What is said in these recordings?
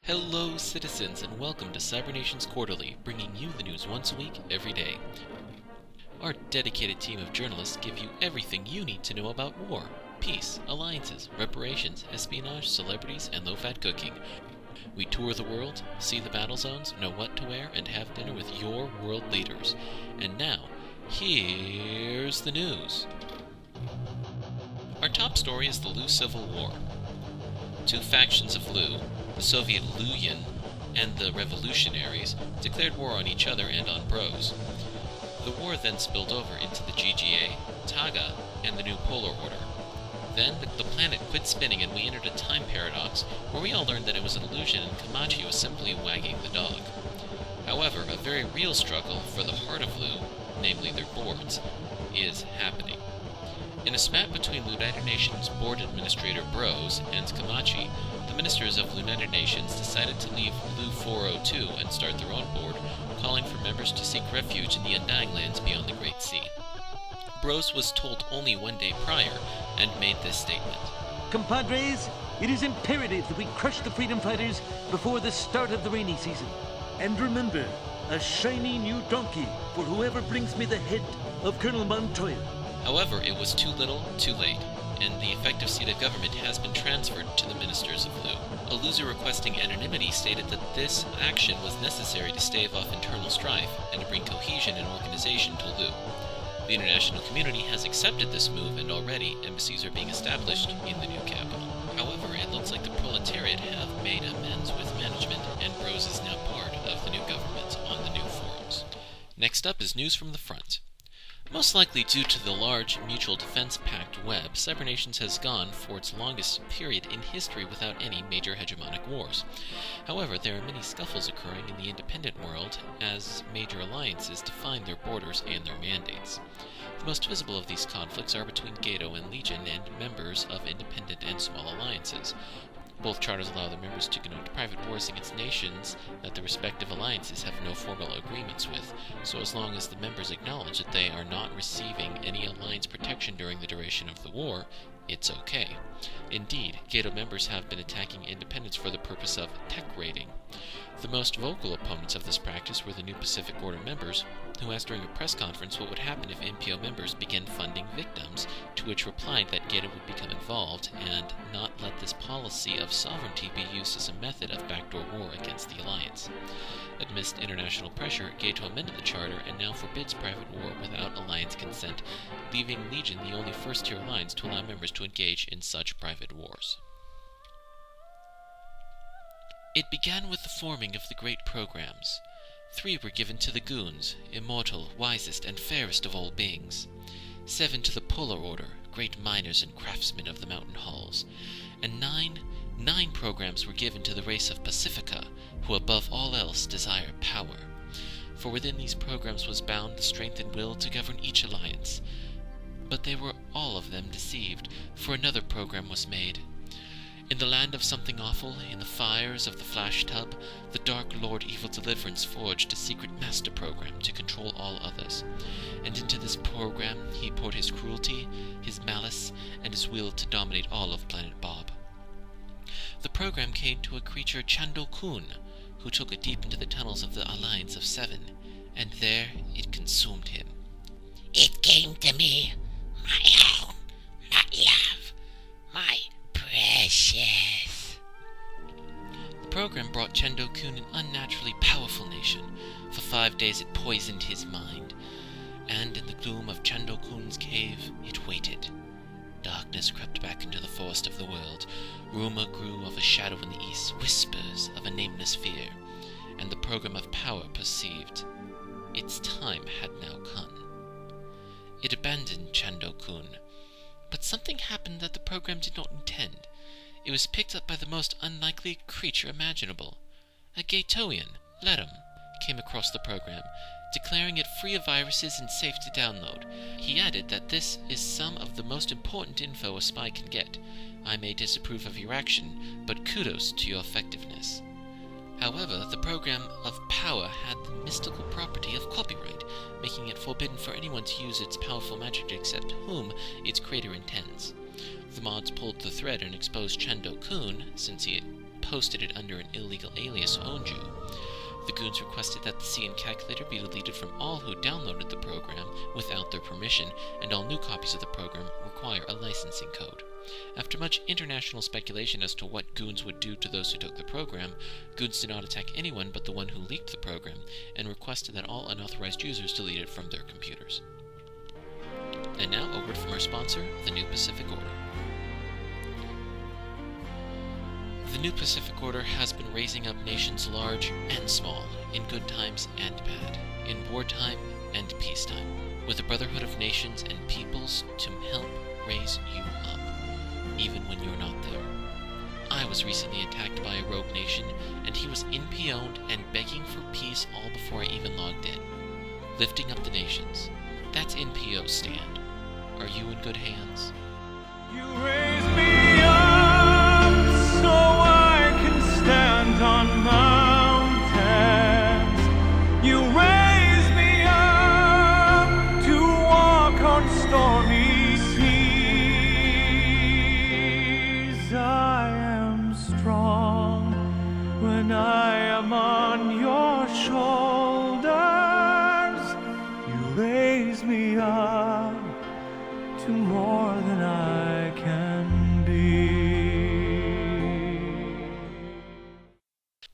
Hello citizens and welcome to Cybernations Quarterly, bringing you the news once a week, every day. Our dedicated team of journalists give you everything you need to know about war, peace, alliances, reparations, espionage, celebrities, and low-fat cooking. We tour the world, see the battle zones, know what to wear, and have dinner with your world leaders. And now, here's the news. Our top story is the Lu Civil War. Two factions of Lu, the Soviet Luyan and the Revolutionaries, declared war on each other and on Bros. The war then spilled over into the GGA, TAGA, and the New Polar Order. Then the planet quit spinning and we entered a time paradox where we all learned that it was an illusion and Kamachi was simply wagging the dog. However, a very real struggle for the heart of Lu, namely their boards, is happening. In a spat between United Nations Board Administrator Bros and Kamachi, the ministers of United Nations decided to leave Lu 402 and start their own board, calling for members to seek refuge in the Undying Lands beyond the Great Sea. Bros was told only one day prior and made this statement. Compadres, it is imperative that we crush the freedom fighters before the start of the rainy season. And remember, a shiny new donkey for whoever brings me the head of Colonel Montoya. However, it was too little, too late, and the effective seat of government has been transferred to the ministers of Lu. A loser requesting anonymity stated that this action was necessary to stave off internal strife and to bring cohesion and organization to Lu. The international community has accepted this move, and already embassies are being established in the new capital. However, it looks like the proletariat have made amends with management, and Bros is now part of the new government on the new forums. Next up is news from the front. Most likely due to the large Mutual Defense Pact web, Cybernations has gone for its longest period in history without any major hegemonic wars. However, there are many scuffles occurring in the independent world as major alliances define their borders and their mandates. The most visible of these conflicts are between GATO and Legion and members of independent and small alliances. Both charters allow their members to conduct private wars against nations that the respective alliances have no formal agreements with, so as long as the members acknowledge that they are not receiving any alliance protection during the duration of the war, it's okay. Indeed, GATO members have been attacking independents for the purpose of tech raiding. The most vocal opponents of this practice were the new Pacific Order members, who asked during a press conference what would happen if NPO members began funding victims, to which replied that GATO would become involved and not let this policy of sovereignty be used as a method of backdoor war against the alliance. Amidst international pressure, GATO amended the charter and now forbids private war without alliance consent, leaving Legion the only first-tier alliance to allow members to engage in such private wars. It began with the forming of the great programs. 3 were given to the GOONS, immortal, wisest, and fairest of all beings. 7 to the Polar Order, great miners and craftsmen of the mountain halls. And 9 programs were given to the race of Pacifica, who above all else desire power. For within these programs was bound the strength and will to govern each alliance. But they were all of them deceived, for another program was made. In the land of something awful, in the fires of the flash tub, the Dark Lord Evil Deliverance forged a secret master program to control all others. And into this program he poured his cruelty, his malice, and his will to dominate all of Planet Bob. The program came to a creature Chando-kun, who took it deep into the tunnels of the Alliance of 7, and there it consumed him. It came to me, my own, not love, my precious. The program brought Chendo-kun an unnaturally powerful nation. For 5 days it poisoned his mind, and in the gloom of Chendo-kun's cave it waited. Darkness crept back into the forest of the world. Rumor grew of a shadow in the east, whispers of a nameless fear, and the program of power perceived its time had now come. It abandoned Chando-kun, but something happened that the program did not intend. It was picked up by the most unlikely creature imaginable. A Gatoian, Ledum, came across the program, declaring it free of viruses and safe to download. He added that this is some of the most important info a spy can get. I may disapprove of your action, but kudos to your effectiveness. However, the program of power had the mystical property of copyright, making it forbidden for anyone to use its powerful magic except whom its creator intends. The mods pulled the thread and exposed Chando-kun, since he had posted it under an illegal alias Onju. The goons requested that the CN calculator be deleted from all who downloaded the program without their permission, and all new copies of the program require a licensing code. After much international speculation as to what goons would do to those who took the program, goons did not attack anyone but the one who leaked the program, and requested that all unauthorized users delete it from their computers. And now, a word from our sponsor, the New Pacific Order. The New Pacific Order has been raising up nations large and small, in good times and bad, in wartime and peacetime, with a brotherhood of nations and peoples to help raise you up, even when you're not there. I was recently attacked by a rogue nation, and he was NPO'd and begging for peace all before I even logged in. Lifting up the nations. That's NPO's stand. Are you in good hands? You raise me up so I can stand on mountains. You raise me up to walk on stormy seas. I am strong when I am on your shoulders. You raise me up to more than I can be.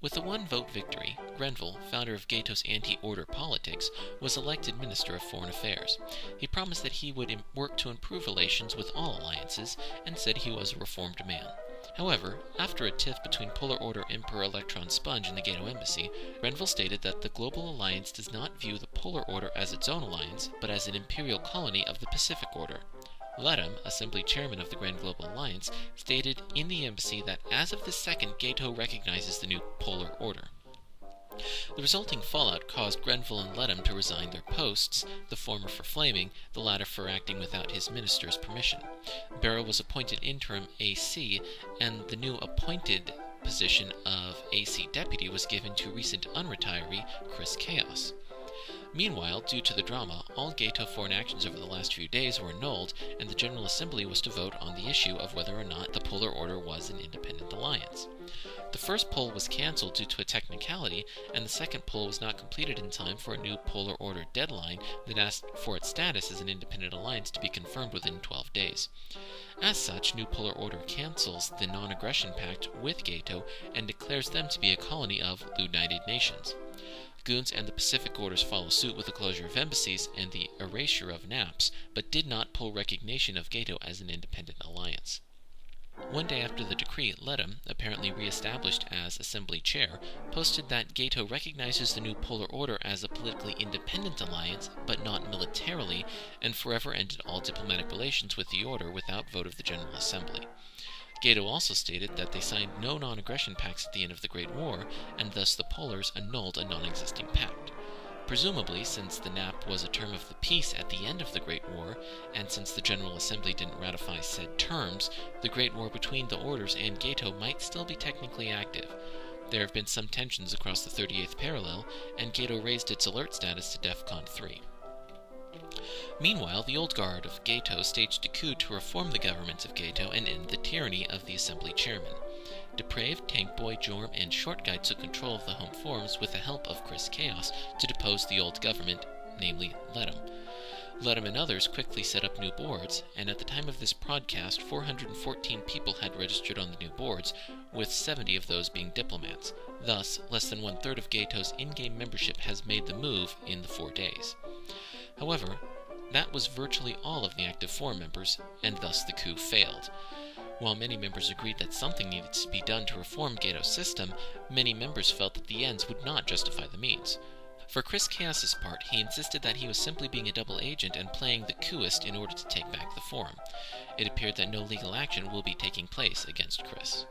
With a one-vote victory, Grenville, founder of GATO's anti-order politics, was elected Minister of Foreign Affairs. He promised that he would work to improve relations with all alliances, and said he was a reformed man. However, after a tiff between Polar Order Emperor Electron Sponge and the GATO embassy, Grenville stated that the Global Alliance does not view the Polar Order as its own alliance, but as an imperial colony of the Pacific Order. Ledham, Assembly Chairman of the Grand Global Alliance, stated in the embassy that as of this second, GATO recognizes the new Polar Order. The resulting fallout caused Grenville and Ledham to resign their posts, the former for flaming, the latter for acting without his minister's permission. Barrow was appointed interim AC, and the new appointed position of AC Deputy was given to recent unretiree Chris Chaos. Meanwhile, due to the drama, all GATO foreign actions over the last few days were annulled, and the General Assembly was to vote on the issue of whether or not the Polar Order was an independent alliance. The first poll was cancelled due to a technicality, and the second poll was not completed in time for a new Polar Order deadline that asked for its status as an independent alliance to be confirmed within 12 days. As such, New Polar Order cancels the Non-Aggression Pact with GATO and declares them to be a colony of the United Nations. GOONS and the Pacific Orders follow suit with the closure of embassies and the erasure of NAPs, but did not pull recognition of GATO as an independent alliance. One day after the decree, Ledham, apparently re-established as Assembly Chair, posted that GATO recognizes the new Polar Order as a politically independent alliance, but not militarily, and forever ended all diplomatic relations with the Order without vote of the General Assembly. GATO also stated that they signed no non-aggression pacts at the end of the Great War, and thus the Polars annulled a non-existing pact. Presumably, since the NAP was a term of the peace at the end of the Great War, and since the General Assembly didn't ratify said terms, the Great War between the Orders and GATO might still be technically active. There have been some tensions across the 38th parallel, and GATO raised its alert status to DEFCON 3. Meanwhile, the old guard of GATO staged a coup to reform the government of GATO and end the tyranny of the Assembly Chairman. Depraved, Tank Boy, Jorm, and Short Guy took control of the home forums with the help of Chris Chaos to depose the old government, namely Ledham. Ledham and others quickly set up new boards, and at the time of this broadcast, 414 people had registered on the new boards, with 70 of those being diplomats. Thus, less than one-third of GATO's in-game membership has made the move in the 4 days. However, that was virtually all of the active forum members, and thus the coup failed. While many members agreed that something needed to be done to reform GATO's system, many members felt that the ends would not justify the means. For Chris Chaos's part, he insisted that he was simply being a double agent and playing the coupist in order to take back the forum. It appeared that no legal action will be taking place against Chris.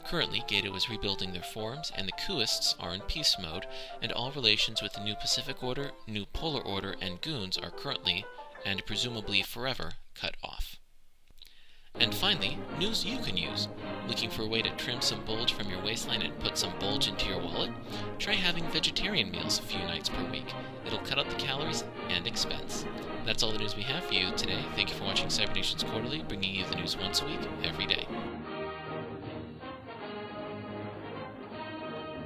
Currently, GATO is rebuilding their forums, and the coupists are in peace mode, and all relations with the New Pacific Order, New Polar Order, and GOONS are currently, and presumably forever, cut off. And finally, news you can use. Looking for a way to trim some bulge from your waistline and put some bulge into your wallet? Try having vegetarian meals a few nights per week. It'll cut out the calories and expense. That's all the news we have for you today. Thank you for watching Cybernations Quarterly, bringing you the news once a week, every day.